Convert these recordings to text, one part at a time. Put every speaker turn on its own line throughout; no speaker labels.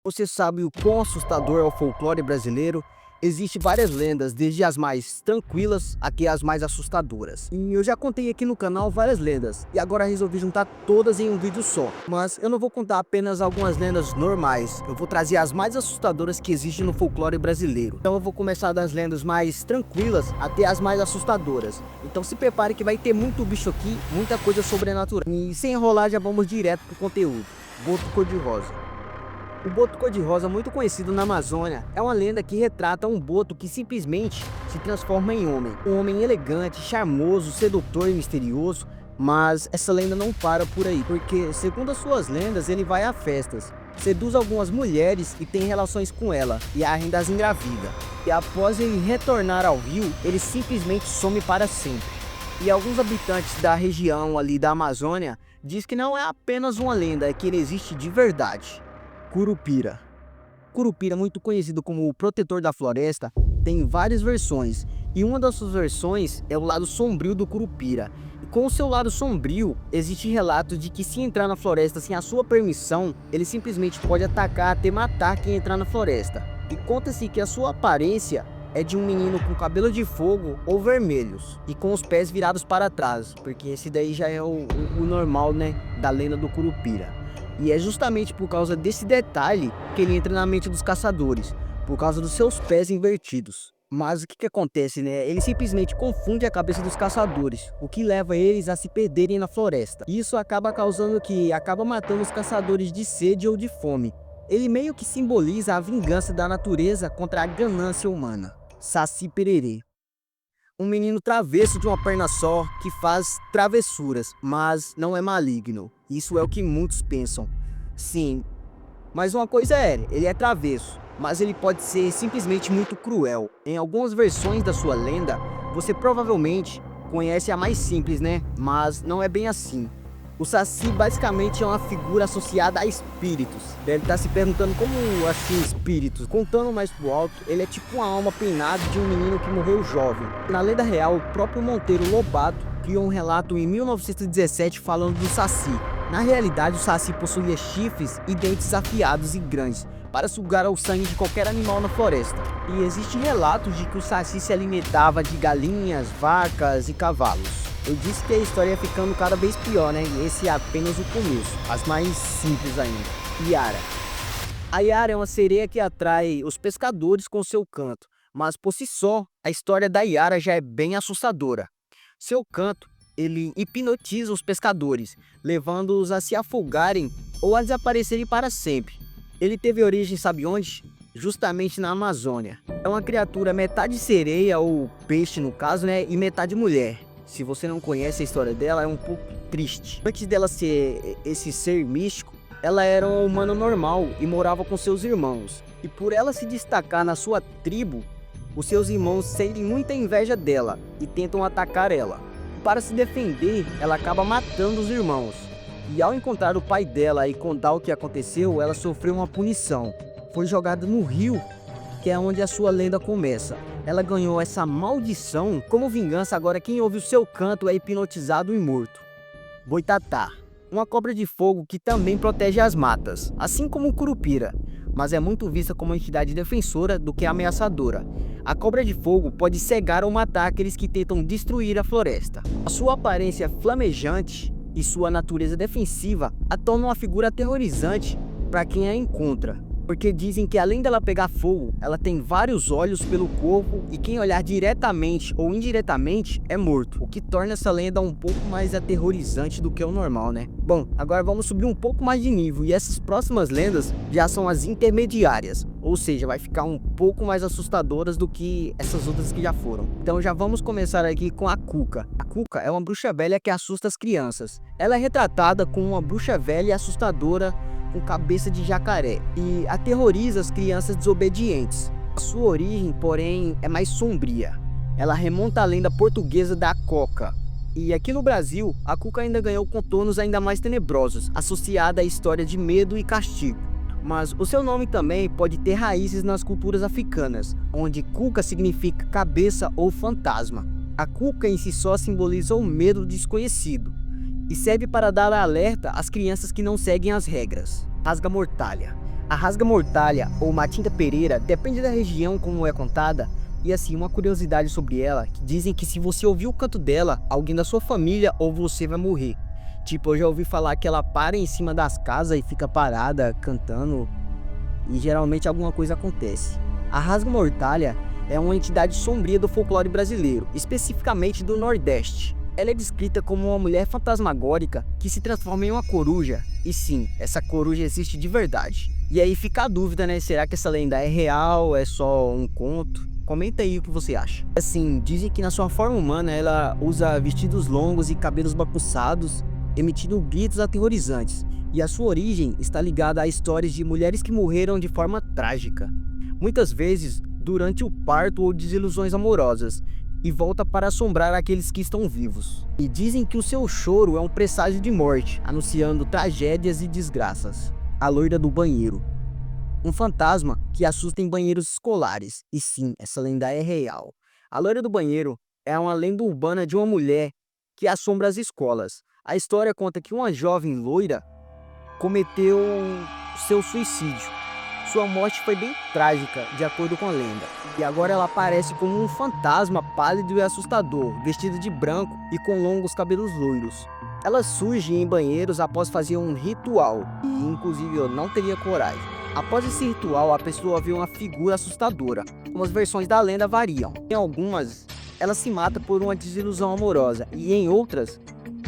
Você sabe o quão assustador é o folclore brasileiro? Existem várias lendas, desde as mais tranquilas até as mais assustadoras. E eu já contei aqui no canal várias lendas, e agora resolvi juntar todas em um vídeo só. Mas eu não vou contar apenas algumas lendas normais, eu vou trazer as mais assustadoras que existem no folclore brasileiro. Então eu vou começar das lendas mais tranquilas até as mais assustadoras. Então se prepare que vai ter muito bicho aqui, muita coisa sobrenatural. E sem enrolar, já vamos direto pro conteúdo. Boto cor-de-rosa. O boto cor-de-rosa, muito conhecido na Amazônia, é uma lenda que retrata um boto que simplesmente se transforma em homem. Um homem elegante, charmoso, sedutor e misterioso. Mas essa lenda não para por aí, porque segundo as suas lendas ele vai a festas, seduz algumas mulheres e tem relações com ela, e ainda as engravida. E após ele retornar ao rio, ele simplesmente some para sempre. E alguns habitantes da região ali da Amazônia diz que não é apenas uma lenda, é que ele existe de verdade. Curupira. Curupira, muito conhecido como o protetor da floresta, tem várias versões, e uma das suas versões é o lado sombrio do Curupira. E com o seu lado sombrio, existe relatos de que se entrar na floresta sem a sua permissão, ele simplesmente pode atacar até matar quem entrar na floresta. E conta-se que a sua aparência é de um menino com cabelo de fogo ou vermelhos, e com os pés virados para trás, porque esse daí já é o normal, né, da lenda do Curupira. E é justamente por causa desse detalhe que ele entra na mente dos caçadores, por causa dos seus pés invertidos. Mas o que acontece, né? Ele simplesmente confunde a cabeça dos caçadores, o que leva eles a se perderem na floresta. Isso acaba causando que acaba matando os caçadores de sede ou de fome. Ele meio que simboliza a vingança da natureza contra a ganância humana. Saci Pererê. Um menino travesso de uma perna só, que faz travessuras, mas não é maligno. Isso é o que muitos pensam. Sim, mas uma coisa é, ele é travesso, mas ele pode ser simplesmente muito cruel. Em algumas versões da sua lenda, você provavelmente conhece a mais simples, né? Mas não é bem assim. O Saci basicamente é uma figura associada a espíritos. Deve estar se perguntando como assim espíritos. Contando mais pro alto, ele é tipo uma alma penada de um menino que morreu jovem. Na lenda real, o próprio Monteiro Lobato criou um relato em 1917 falando do Saci. Na realidade, o Saci possuía chifres e dentes afiados e grandes para sugar o sangue de qualquer animal na floresta. E existem relatos de que o Saci se alimentava de galinhas, vacas e cavalos. Eu disse que a história ia ficando cada vez pior, né? E esse é apenas o começo, as mais simples ainda. Iara. A Iara é uma sereia que atrai os pescadores com seu canto, mas por si só, a história da Iara já é bem assustadora. Seu canto, ele hipnotiza os pescadores, levando-os a se afogarem ou a desaparecerem para sempre. Ele teve origem, sabe onde? Justamente na Amazônia. É uma criatura metade sereia, ou peixe no caso, né? E metade mulher. Se você não conhece a história dela, é um pouco triste. Antes dela ser esse ser místico, ela era uma humana normal e morava com seus irmãos. E por ela se destacar na sua tribo, os seus irmãos sentem muita inveja dela e tentam atacar ela. Para se defender, ela acaba matando os irmãos. E ao encontrar o pai dela e contar o que aconteceu, ela sofreu uma punição. Foi jogada no rio, que é onde a sua lenda começa. Ela ganhou essa maldição como vingança. Agora quem ouve o seu canto é hipnotizado e morto. Boitatá. Uma cobra de fogo que também protege as matas, assim como o Curupira, mas é muito vista como uma entidade defensora do que ameaçadora. A cobra de fogo pode cegar ou matar aqueles que tentam destruir a floresta. A sua aparência flamejante e sua natureza defensiva a tornam uma figura aterrorizante para quem a encontra. Porque dizem que além dela pegar fogo, ela tem vários olhos pelo corpo e quem olhar diretamente ou indiretamente é morto, o que torna essa lenda um pouco mais aterrorizante do que o normal, né? Bom, agora vamos subir um pouco mais de nível e essas próximas lendas já são as intermediárias, ou seja, vai ficar um pouco mais assustadoras do que essas outras que já foram. Então já vamos começar aqui com a Cuca. A Cuca é uma bruxa velha que assusta as crianças. Ela é retratada como uma bruxa velha e assustadora com cabeça de jacaré e aterroriza as crianças desobedientes. A sua origem, porém, é mais sombria. Ela remonta à lenda portuguesa da Coca. E aqui no Brasil, a Cuca ainda ganhou contornos ainda mais tenebrosos, associada à história de medo e castigo. Mas o seu nome também pode ter raízes nas culturas africanas, onde Cuca significa cabeça ou fantasma. A Cuca em si só simboliza o medo do desconhecido e serve para dar alerta às crianças que não seguem as regras. Rasga-mortalha. A rasga-mortalha ou matinta pereira depende da região como é contada. E assim, uma curiosidade sobre ela, que dizem que se você ouvir o canto dela, alguém da sua família ou você vai morrer. Tipo, eu já ouvi falar que ela para em cima das casas e fica parada, cantando, e geralmente alguma coisa acontece. A rasga-mortalha é uma entidade sombria do folclore brasileiro, especificamente do Nordeste. Ela é descrita como uma mulher fantasmagórica que se transforma em uma coruja. E sim, essa coruja existe de verdade. E aí fica a dúvida, né? Será que essa lenda é real? É só um conto? Comenta aí o que você acha. Assim, dizem que na sua forma humana ela usa vestidos longos e cabelos bagunçados, emitindo gritos aterrorizantes. E a sua origem está ligada a histórias de mulheres que morreram de forma trágica, muitas vezes durante o parto ou desilusões amorosas, e volta para assombrar aqueles que estão vivos. E dizem que o seu choro é um presságio de morte, anunciando tragédias e desgraças. A loira do banheiro. Um fantasma que assusta em banheiros escolares. E sim, essa lenda é real. A loira do banheiro é uma lenda urbana de uma mulher que assombra as escolas. A história conta que uma jovem loira cometeu seu suicídio. Sua morte foi bem trágica, de acordo com a lenda, e agora ela aparece como um fantasma pálido e assustador, vestido de branco e com longos cabelos loiros. Ela surge em banheiros após fazer um ritual, e inclusive eu não teria coragem. Após esse ritual, a pessoa vê uma figura assustadora. As versões da lenda variam. Em algumas, ela se mata por uma desilusão amorosa, e em outras,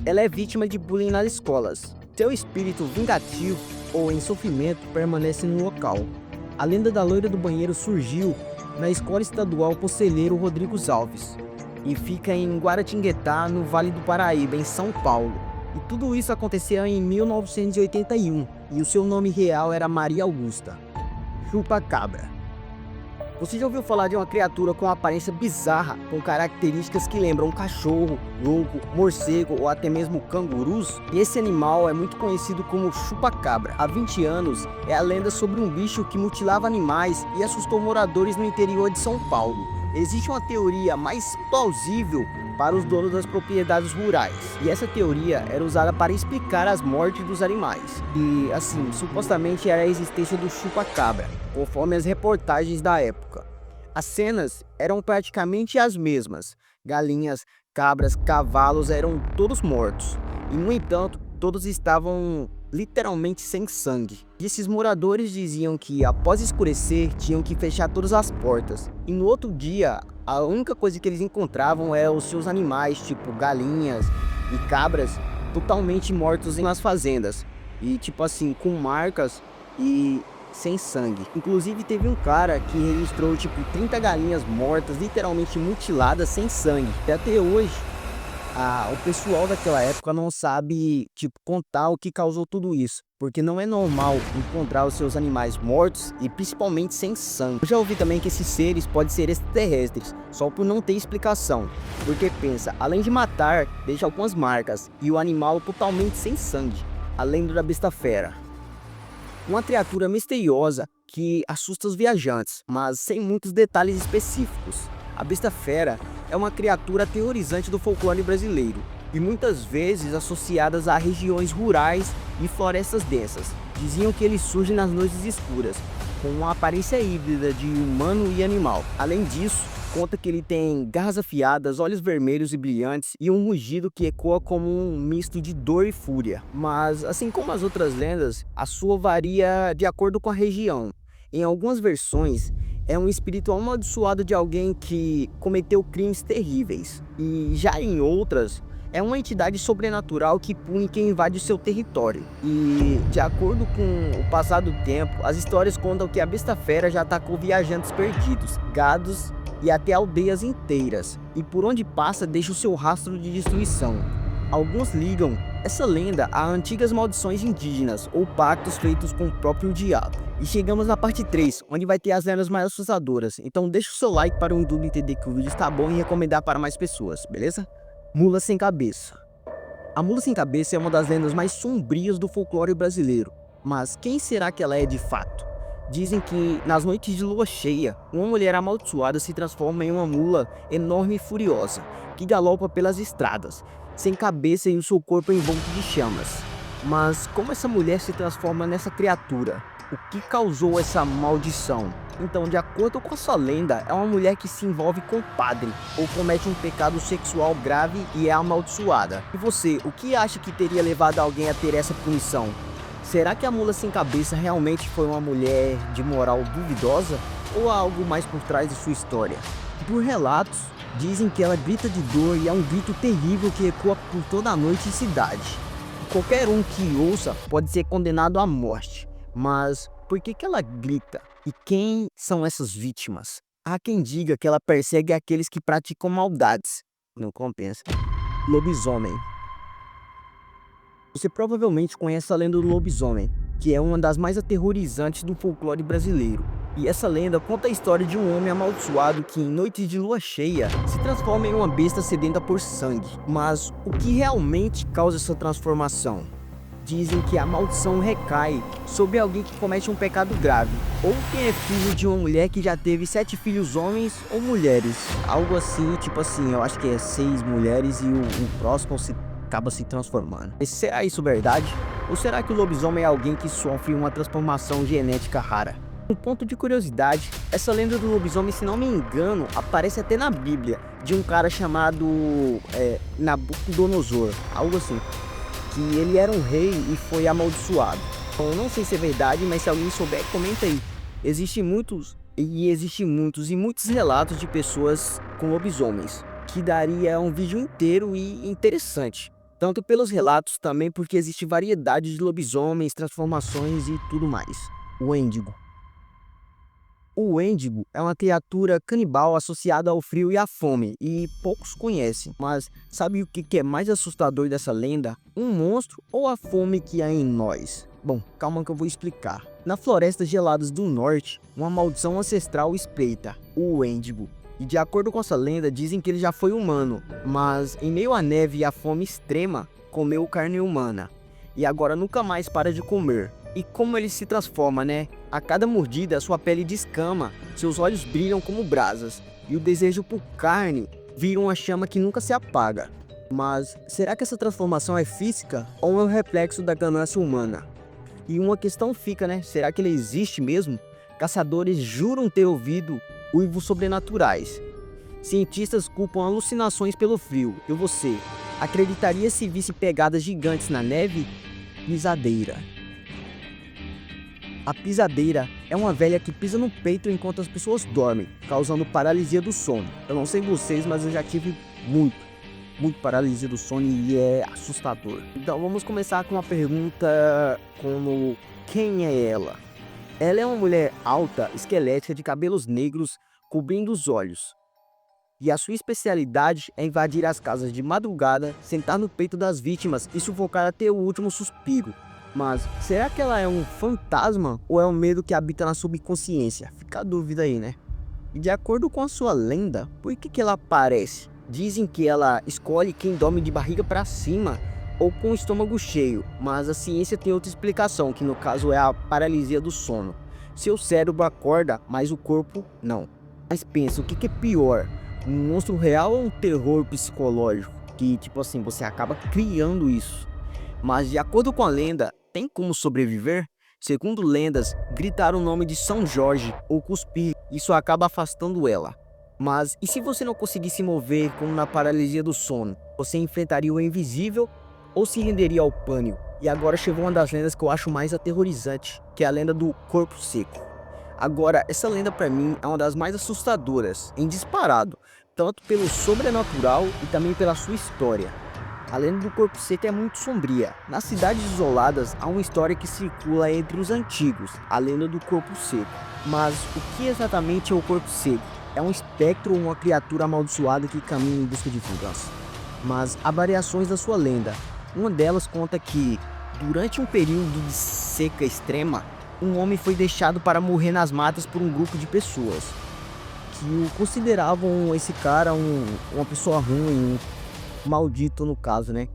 ela é vítima de bullying nas escolas. Seu espírito vingativo ou em sofrimento permanece no local. A lenda da loira do banheiro surgiu na Escola Estadual Conselheiro Rodrigues Alves e fica em Guaratinguetá, no Vale do Paraíba, em São Paulo. E tudo isso aconteceu em 1981 e o seu nome real era Maria Augusta. Chupa-cabra. Você já ouviu falar de uma criatura com uma aparência bizarra, com características que lembram um cachorro, lobo, morcego ou até mesmo cangurus? E esse animal é muito conhecido como chupa-cabra. Há 20 anos, é a lenda sobre um bicho que mutilava animais e assustou moradores no interior de São Paulo. Existe uma teoria mais plausível para os donos das propriedades rurais, e essa teoria era usada para explicar as mortes dos animais. E assim, supostamente era a existência do chupa-cabra, conforme as reportagens da época. As cenas eram praticamente as mesmas. Galinhas, cabras, cavalos eram todos mortos, e no entanto, todos estavam literalmente sem sangue. E esses moradores diziam que após escurecer tinham que fechar todas as portas, e no outro dia a única coisa que eles encontravam é os seus animais, tipo galinhas e cabras, totalmente mortos nas fazendas, e tipo assim, com marcas e sem sangue. Inclusive teve um cara que registrou tipo 30 galinhas mortas, literalmente mutiladas, sem sangue. E até hoje o pessoal daquela época não sabe, tipo, contar o que causou tudo isso, porque não é normal encontrar os seus animais mortos e principalmente sem sangue. Eu já ouvi também que esses seres podem ser extraterrestres, só por não ter explicação, porque pensa, além de matar, deixa algumas marcas e o animal totalmente sem sangue, além da besta fera. Uma criatura misteriosa que assusta os viajantes, mas sem muitos detalhes específicos. A besta fera é uma criatura aterrorizante do folclore brasileiro e muitas vezes associadas a regiões rurais e florestas densas. Diziam que ele surge nas noites escuras, com uma aparência híbrida de humano e animal. Além disso, conta que ele tem garras afiadas, olhos vermelhos e brilhantes e um rugido que ecoa como um misto de dor e fúria. Mas, assim como as outras lendas, a sua varia de acordo com a região. Em algumas versões, é um espírito amaldiçoado de alguém que cometeu crimes terríveis. E já em outras, é uma entidade sobrenatural que pune quem invade o seu território. E de acordo com o passar do tempo, as histórias contam que a besta fera já atacou viajantes perdidos, gados e até aldeias inteiras. E por onde passa deixa o seu rastro de destruição. Alguns ligam essa lenda a antigas maldições indígenas ou pactos feitos com o próprio diabo. E chegamos na parte 3, onde vai ter as lendas mais assustadoras. Então deixa o seu like para o YouTube entender que o vídeo está bom e recomendar para mais pessoas, beleza? Mula sem cabeça. A mula sem cabeça é uma das lendas mais sombrias do folclore brasileiro. Mas quem será que ela é de fato? Dizem que nas noites de lua cheia, uma mulher amaldiçoada se transforma em uma mula enorme e furiosa, que galopa pelas estradas, sem cabeça e o seu corpo envolto de chamas. Mas como essa mulher se transforma nessa criatura? o que causou essa maldição? Então, de acordo com essa lenda, é uma mulher que se envolve com o padre ou comete um pecado sexual grave e é amaldiçoada. E você, o que acha que teria levado alguém a ter essa punição? Será que a mula sem cabeça realmente foi uma mulher de moral duvidosa ou há algo mais por trás de sua história? Por relatos, dizem que ela grita de dor e é um grito terrível que ecoa por toda a noite em cidade. Qualquer um que ouça pode ser condenado à morte, mas por que ela grita? E quem são essas vítimas? Há quem diga que ela persegue aqueles que praticam maldades. Não compensa. Lobisomem. Você provavelmente conhece a lenda do lobisomem, que é uma das mais aterrorizantes do folclore brasileiro. E essa lenda conta a história de um homem amaldiçoado que em noites de lua cheia se transforma em uma besta sedenta por sangue. Mas o que realmente causa essa transformação? Dizem que a maldição recai sobre alguém que comete um pecado grave, ou quem é filho de uma mulher que já teve 7 filhos homens ou mulheres. Algo assim, tipo assim, eu acho que é 6 mulheres e o próximo acaba se transformando. E será isso verdade? Ou será que o lobisomem é alguém que sofre uma transformação genética rara? Um ponto de curiosidade, essa lenda do lobisomem, se não me engano, aparece até na Bíblia, de um cara chamado Nabucodonosor, algo assim, que ele era um rei e foi amaldiçoado. Bom, eu não sei se é verdade, mas se alguém souber, comenta aí. Existem muitos e muitos relatos de pessoas com lobisomens, que daria um vídeo inteiro e interessante. Tanto pelos relatos, também porque existe variedade de lobisomens, transformações e tudo mais. O Wendigo. O Wendigo é uma criatura canibal associada ao frio e à fome, e poucos conhecem. Mas sabe o que é mais assustador dessa lenda? Um monstro ou a fome que há em nós? Bom, calma que eu vou explicar. Na florestas geladas do norte, uma maldição ancestral espreita, o Wendigo. E de acordo com essa lenda, dizem que ele já foi humano, mas em meio à neve e à fome extrema, comeu carne humana. E agora nunca mais para de comer. E como ele se transforma, né? A cada mordida, sua pele descama, seus olhos brilham como brasas, e o desejo por carne vira uma chama que nunca se apaga. Mas será que essa transformação é física ou é um reflexo da ganância humana? E uma questão fica, né? Será que ele existe mesmo? Caçadores juram ter ouvido uivos sobrenaturais. Cientistas culpam alucinações pelo frio. E você, acreditaria se visse pegadas gigantes na neve? Pisadeira. A pisadeira é uma velha que pisa no peito enquanto as pessoas dormem, causando paralisia do sono. Eu não sei vocês, mas eu já tive muito paralisia do sono e é assustador. Então vamos começar com uma pergunta como: quem é ela? Ela é uma mulher alta, esquelética, de cabelos negros cobrindo os olhos. E a sua especialidade é invadir as casas de madrugada, sentar no peito das vítimas e sufocar até o último suspiro. Mas será que ela é um fantasma ou é um medo que habita na subconsciência? Fica a dúvida aí, né? E de acordo com a sua lenda, por que ela aparece? Dizem que ela escolhe quem dorme de barriga para cima ou com o estômago cheio, mas a ciência tem outra explicação, que no caso é a paralisia do sono. Seu cérebro acorda, mas o corpo não. Mas pensa, o que é pior? Um monstro real ou um terror psicológico? Que tipo assim, você acaba criando isso. Mas de acordo com a lenda, tem como sobreviver? Segundo lendas, gritar o nome de São Jorge ou cuspir, isso acaba afastando ela. Mas e se você não conseguir se mover como na paralisia do sono? Você enfrentaria o invisível ou se renderia ao pânico? E agora chegou uma das lendas que eu acho mais aterrorizante, que é a lenda do corpo seco. Agora, essa lenda pra mim é uma das mais assustadoras, em disparado, tanto pelo sobrenatural e também pela sua história. A lenda do corpo seco é muito sombria. Nas cidades isoladas, há uma história que circula entre os antigos, a lenda do corpo seco. Mas o que exatamente é o corpo seco? É um espectro ou uma criatura amaldiçoada que caminha em busca de vingança? Mas há variações da sua lenda. Uma delas conta que, durante um período de seca extrema, um homem foi deixado para morrer nas matas por um grupo de pessoas que o consideravam esse cara uma pessoa ruim, maldito no caso, né?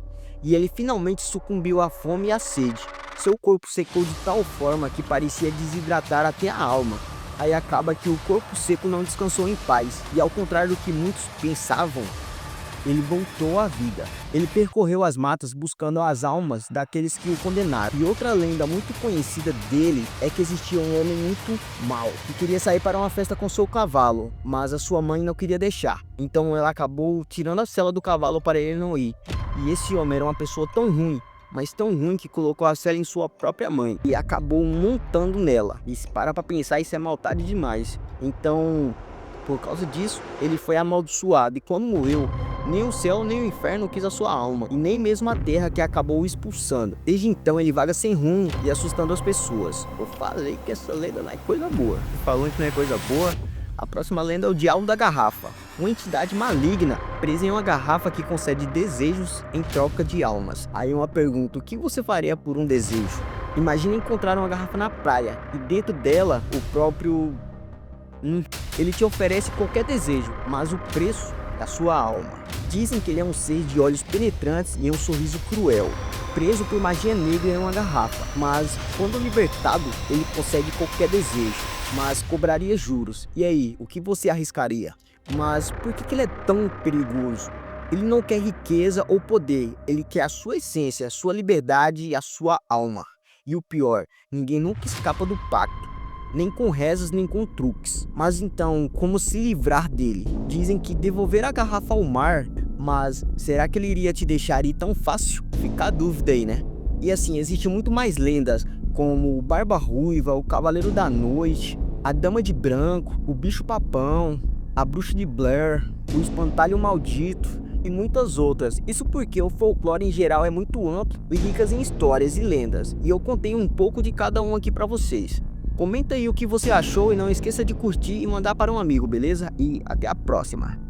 E ele finalmente sucumbiu à fome e à sede. Seu corpo secou de tal forma que parecia desidratar até a alma. Aí acaba que o corpo seco não descansou em paz. E ao contrário do que muitos pensavam, ele voltou à vida. Ele percorreu as matas buscando as almas daqueles que o condenaram. E outra lenda muito conhecida dele é que existia um homem muito mau, que queria sair para uma festa com seu cavalo, mas a sua mãe não queria deixar. Então ela acabou tirando a sela do cavalo para ele não ir. E esse homem era uma pessoa tão ruim, mas tão ruim, que colocou a sela em sua própria mãe e acabou montando nela. E se para pra pensar, isso é maldade demais. Então, por causa disso, ele foi amaldiçoado, e quando morreu, nem o céu nem o inferno quis a sua alma, e nem mesmo a terra, que acabou o expulsando. Desde então ele vaga sem rumo e assustando as pessoas. Eu falei que essa lenda não é coisa boa. Falando que não é coisa boa, a próxima lenda é o Diabo da Garrafa, uma entidade maligna presa em uma garrafa que concede desejos em troca de almas. Aí uma pergunta: o que você faria por um desejo? Imagine encontrar uma garrafa na praia e dentro dela o próprio... ele te oferece qualquer desejo, mas o preço é a sua alma. Dizem que ele é um ser de olhos penetrantes e um sorriso cruel, preso por magia negra em uma garrafa, mas quando libertado, ele concede qualquer desejo, mas cobraria juros. E aí, o que você arriscaria? Mas por que ele é tão perigoso? Ele não quer riqueza ou poder, ele quer a sua essência, a sua liberdade e a sua alma. E o pior, ninguém nunca escapa do pacto, nem com rezas, nem com truques. Mas então, como se livrar dele? Dizem que devolver a garrafa ao mar, mas será que ele iria te deixar ir tão fácil? Fica a dúvida aí, né? E assim, existe muito mais lendas, como o Barba Ruiva, o Cavaleiro da Noite, a Dama de Branco, o Bicho Papão, a Bruxa de Blair, o Espantalho Maldito e muitas outras. Isso porque o folclore em geral é muito amplo e rico em histórias e lendas, e eu contei um pouco de cada um aqui pra vocês. Comenta aí o que você achou e não esqueça de curtir e mandar para um amigo, beleza? E até a próxima!